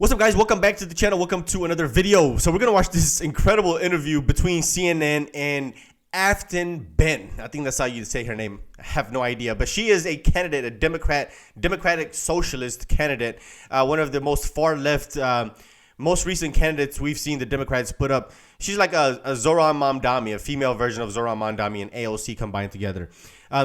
What's up, guys? Welcome back to the channel. Welcome to another video. So we're gonna watch this incredible interview between CNN and Asdtx. I think that's how you say her name. I have no idea, but she is a candidate, a Democratic Socialist candidate, one of the most far left, most recent candidates we've seen the Democrats put up. She's like a Zoran Mamdani, a female version of Zoran Mamdani and AOC combined together.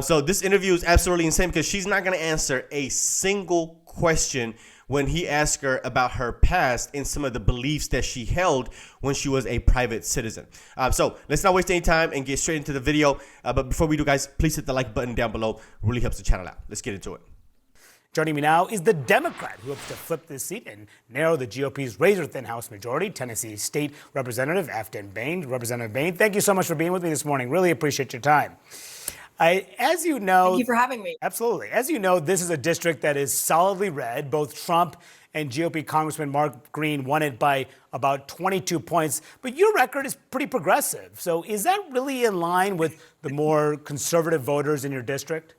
So this interview is absolutely insane because she's not gonna answer a single question when he asked her about her past and some of the beliefs that she held when she was a private citizen. So let's not waste any time and get straight into the video. But before we do, guys, please hit the like button down below. It really helps the channel out. Let's get into it. Joining me now is the Democrat who hopes to flip this seat and narrow the GOP's razor-thin House majority, Tennessee State Representative Asdtx. Representative Bain, thank you so much for being with me this morning. Really appreciate your time. As you know, thank you for having me. Absolutely. As you know, this is a district that is solidly red. Both Trump and GOP Congressman Mark Green won it by about 22 points. But your record is pretty progressive. So is that really in line with the more conservative voters in your district?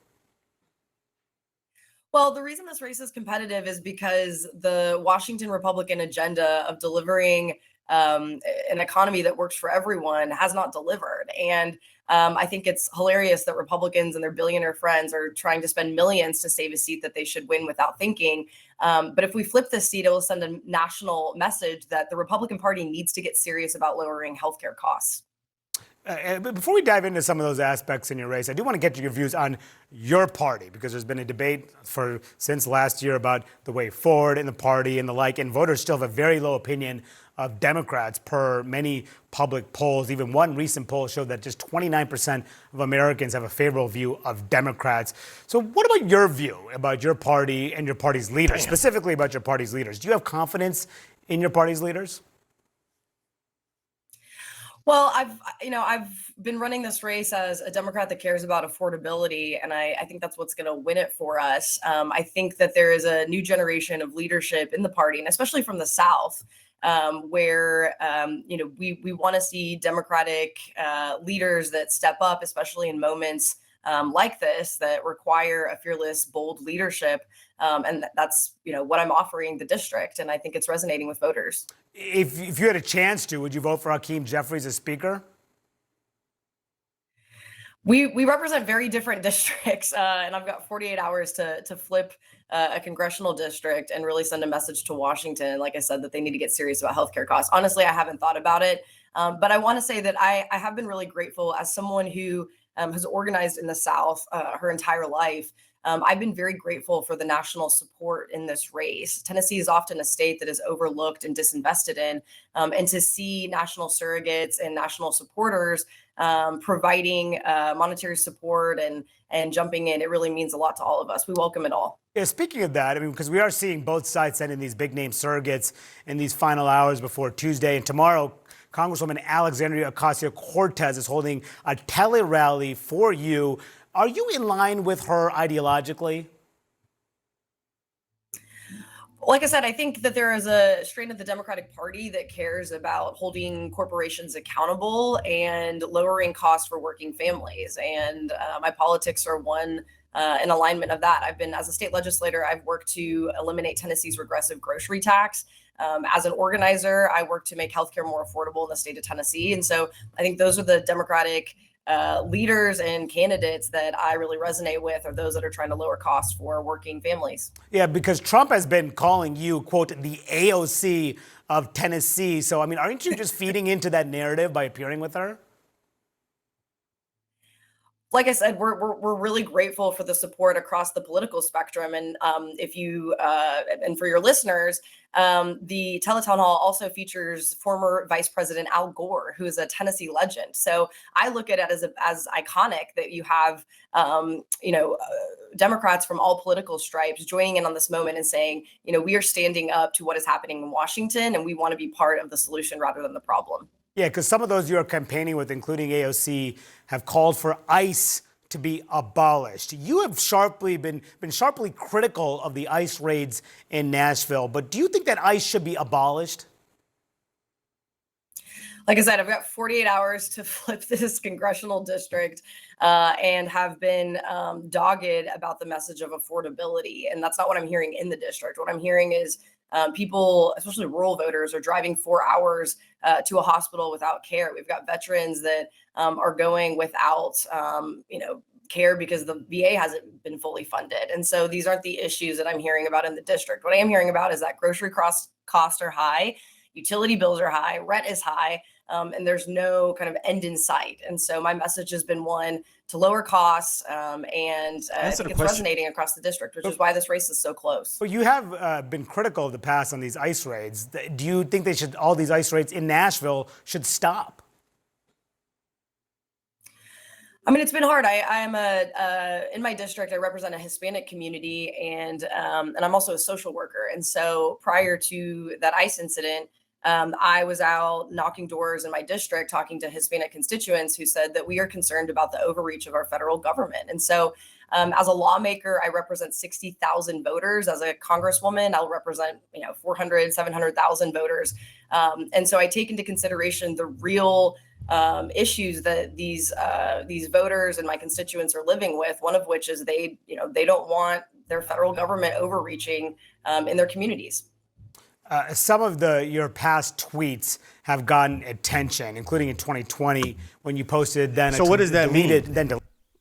Well, the reason this race is competitive is because the Washington Republican agenda of delivering an economy that works for everyone has not delivered. And I think it's hilarious that Republicans and their billionaire friends are trying to spend millions to save a seat that they should win without thinking. But if we flip this seat, it will send a national message that the Republican Party needs to get serious about lowering healthcare costs. But before we dive into some of those aspects in your race, I do want to get your views on your party, because there's been a debate since last year about the way forward in the party and the like, and voters still have a very low opinion of Democrats per many public polls. Even one recent poll showed that just 29% of Americans have a favorable view of Democrats. So what about your view about your party and your party's leaders, specifically about your party's leaders? Do you have confidence in your party's leaders? Well, I've been running this race as a Democrat that cares about affordability, and I think that's what's going to win it for us. I think that there is a new generation of leadership in the party, and especially from the South, where we want to see Democratic leaders that step up, especially in moments like this that require a fearless, bold leadership. And that's what I'm offering the district, and I think it's resonating with voters. If you had a chance to, would you vote for Hakeem Jeffries as Speaker? We represent very different districts, and I've got 48 hours to flip a congressional district and really send a message to Washington, like I said, that they need to get serious about healthcare costs. Honestly, I haven't thought about it, but I want to say that I have been really grateful as someone who has organized in the South her entire life. I've been very grateful for the national support in this race. Tennessee is often a state that is overlooked and disinvested in, and to see national surrogates and national supporters providing monetary support and jumping in, it really means a lot to all of us. We welcome it all. Yeah, speaking of that, I mean, because we are seeing both sides sending these big name surrogates in these final hours before Tuesday, and tomorrow, Congresswoman Alexandria Ocasio-Cortez is holding a tele-rally for you. Are you in line with her ideologically? Like I said, I think that there is a strain of the Democratic Party that cares about holding corporations accountable and lowering costs for working families. And my politics are in alignment of that. As a state legislator, I've worked to eliminate Tennessee's regressive grocery tax. As an organizer, I work to make healthcare more affordable in the state of Tennessee. And so I think those are the Democratic leaders and candidates that I really resonate with, are those that are trying to lower costs for working families. Yeah, because Trump has been calling you, quote, the AOC of Tennessee. So, I mean, aren't you just feeding into that narrative by appearing with her? Like I said, we're really grateful for the support across the political spectrum. And and for your listeners, the Teletown Hall also features former Vice President Al Gore, who is a Tennessee legend. So I look at it as iconic that you have Democrats from all political stripes joining in on this moment and saying, we are standing up to what is happening in Washington, and we want to be part of the solution rather than the problem. Yeah, because some of those you are campaigning with, including AOC, have called for ICE to be abolished. You have been sharply critical of the ICE raids in Nashville, but do you think that ICE should be abolished? Like I said, I've got 48 hours to flip this congressional district and have been dogged about the message of affordability. And that's not what I'm hearing in the district. What I'm hearing is People, especially rural voters, are driving 4 hours to a hospital without care. We've got veterans that are going without, care because the VA hasn't been fully funded. And so these aren't the issues that I'm hearing about in the district. What I am hearing about is that grocery costs are high, utility bills are high, rent is high, and there's no kind of end in sight. And so my message has been one to lower costs, and I think it's resonating across the district, which is why this race is so close. But you have been critical of the past on these ICE raids. Do you think all these ICE raids in Nashville should stop? I mean, it's been hard. I'm in my district, I represent a Hispanic community, and I'm also a social worker. And so prior to that ICE incident, I was out knocking doors in my district, talking to Hispanic constituents who said that we are concerned about the overreach of our federal government. And so as a lawmaker, I represent 60,000 voters. As a congresswoman, I'll represent 400, 700,000 voters. And so I take into consideration the real issues that these voters and my constituents are living with. One of which is they don't want their federal government overreaching in their communities. Some of your past tweets have gotten attention, including in 2020 when you posted then. So what does that mean? Then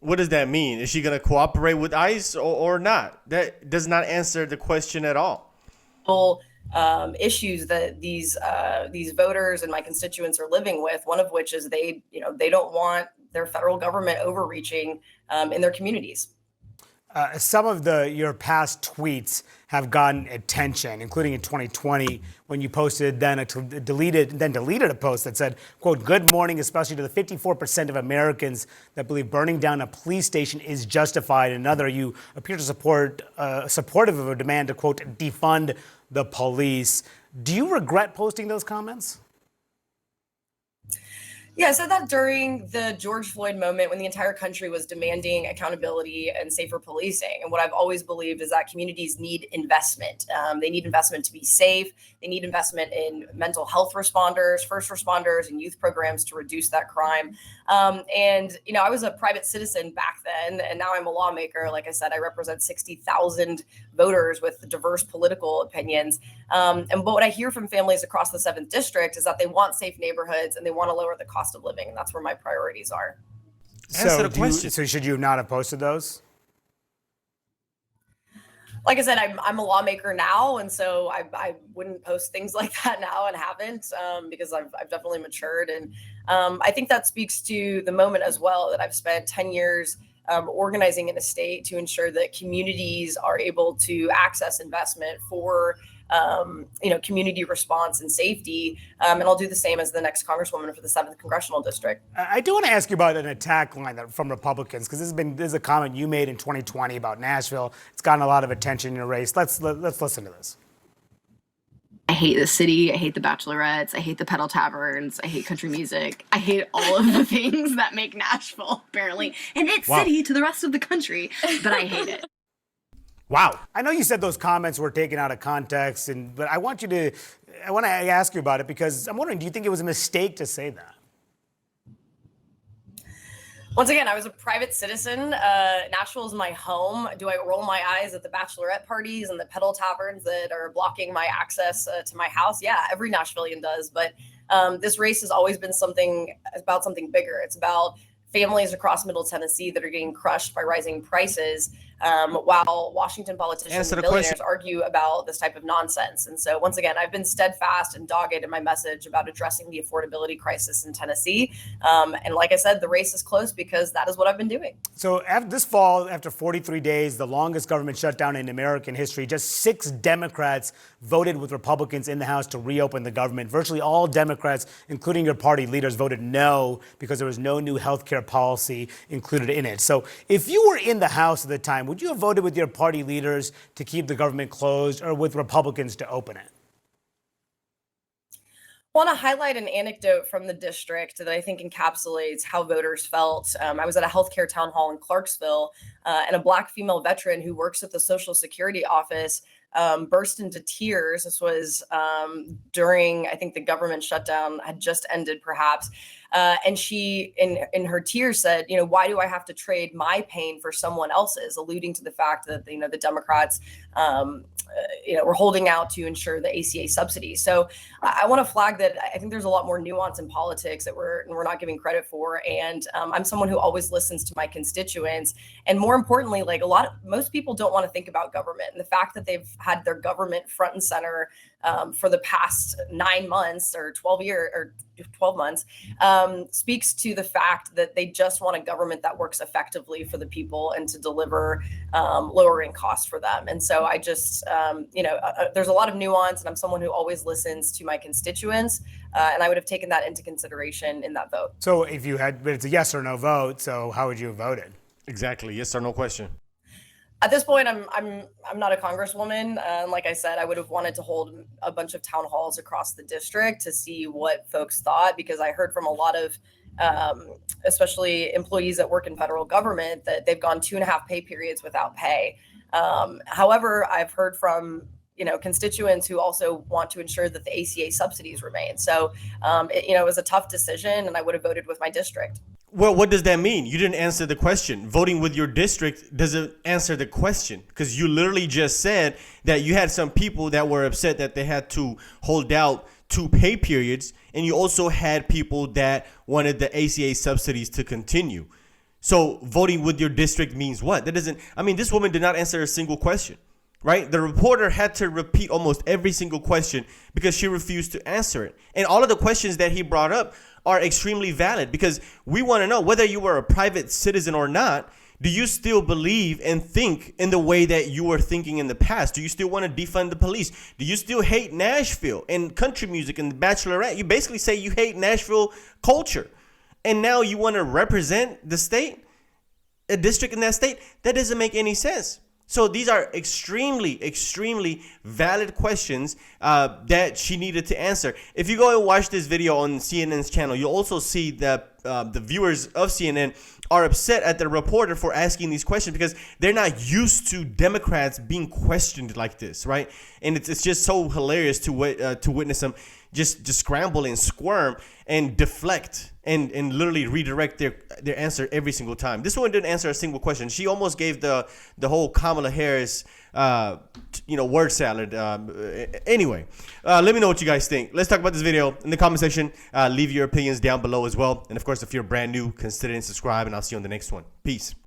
what does that mean? Is she going to cooperate with ICE or not? That does not answer the question at all. Issues that these voters and my constituents are living with. One of which is they don't want their federal government overreaching in their communities. Some of your past tweets have gotten attention, including in 2020 when you posted then deleted a post that said, quote, "Good morning, especially to the 54% of Americans that believe burning down a police station is justified." Another, you appear to supportive of a demand to, quote, "defund the police." Do you regret posting those comments? Yeah, I said that during the George Floyd moment when the entire country was demanding accountability and safer policing. And what I've always believed is that communities need investment. They need investment to be safe. They need investment in mental health responders, first responders, and youth programs to reduce that crime. And I was a private citizen back then, and now I'm a lawmaker. Like I said, I represent 60,000 voters with diverse political opinions. But what I hear from families across the 7th District is that they want safe neighborhoods and they want to lower the cost of living, and that's where my priorities are. So should you not have posted those? Like I said, I'm a lawmaker now, and so I wouldn't post things like that now, and haven't, because I've definitely matured, and I think that speaks to the moment as well that I've spent 10 years organizing in a state to ensure that communities are able to access investment for community response and safety. And I'll do the same as the next congresswoman for the 7th Congressional District. I do want to ask you about an attack line from Republicans, because this is a comment you made in 2020 about Nashville. It's gotten a lot of attention in your race. Let's listen to this. I hate the city. I hate the bachelorettes. I hate the pedal taverns. I hate country music. I hate all of the things that make Nashville, apparently, an it city to the rest of the country, but I hate it. Wow. I know you said those comments were taken out of context, but I want to ask you about it because I'm wondering, do you think it was a mistake to say that? Once again, I was a private citizen. Nashville is my home. Do I roll my eyes at the bachelorette parties and the pedal taverns that are blocking my access to my house? Yeah, every Nashvilleian does. But this race has always been about something bigger. It's about families across Middle Tennessee that are getting crushed by rising prices, while Washington politicians and billionaires argue about this type of nonsense. And so once again, I've been steadfast and dogged in my message about addressing the affordability crisis in Tennessee. And like I said, the race is close because that is what I've been doing. So this fall, after 43 days, the longest government shutdown in American history, just 6 Democrats voted with Republicans in the House to reopen the government. Virtually all Democrats, including your party leaders, voted no because there was no new health care policy included in it. So if you were in the House at the time, would you have voted with your party leaders to keep the government closed or with Republicans to open it? I want to highlight an anecdote from the district that I think encapsulates how voters felt. I was at a healthcare town hall in Clarksville, and a Black female veteran who works at the Social Security office burst into tears. This was during, I think the government shutdown had just ended perhaps. And she, in her tears, said, why do I have to trade my pain for someone else's, alluding to the fact that, the Democrats, were holding out to ensure the ACA subsidies. So I want to flag that I think there's a lot more nuance in politics that we're not giving credit for. And I'm someone who always listens to my constituents. And more importantly, like most people don't want to think about government. And the fact that they've had their government front and center for the past 9 months or 12 months speaks to the fact that they just want a government that works effectively for the people and to deliver lowering costs for them. And so I just, there's a lot of nuance, and I'm someone who always listens to my constituents, and I would have taken that into consideration in that vote. So if you had, but it's a yes or no vote, so how would you have voted? Exactly. Yes or no question. At this point, I'm not a congresswoman. And like I said, I would have wanted to hold a bunch of town halls across the district to see what folks thought, because I heard from a lot of, especially employees that work in federal government, that they've gone 2.5 pay periods without pay. However, I've heard from constituents who also want to ensure that the ACA subsidies remain. So, it was a tough decision, and I would have voted with my district. Well, what does that mean? You didn't answer the question. Voting with your district doesn't answer the question, because you literally just said that you had some people that were upset that they had to hold out 2 pay periods, and you also had people that wanted the ACA subsidies to continue. So voting with your district means what? That doesn't, this woman did not answer a single question, right? The reporter had to repeat almost every single question because she refused to answer it. And all of the questions that he brought up are extremely valid, because we want to know whether you were a private citizen or not. Do you still believe and think in the way that you were thinking in the past? Do you still want to defund the police? Do you still hate Nashville and country music and the Bachelorette? You basically say you hate Nashville culture, and now you want to represent the state, a district in that state. That doesn't make any sense. So these are extremely, extremely valid questions that she needed to answer. If you go and watch this video on CNN's channel, you'll also see that the viewers of CNN are upset at the reporter for asking these questions, because they're not used to Democrats being questioned like this, right? And it's just so hilarious to witness them just scramble and squirm and deflect and literally redirect their answer every single time. This one didn't answer a single question. She almost gave the whole Kamala Harris word salad. Anyway, let me know what you guys think. Let's talk about this video in the comment section. Leave your opinions down below as well. And of course, if you're brand new, consider and subscribe, and I'll see you on the next one. Peace.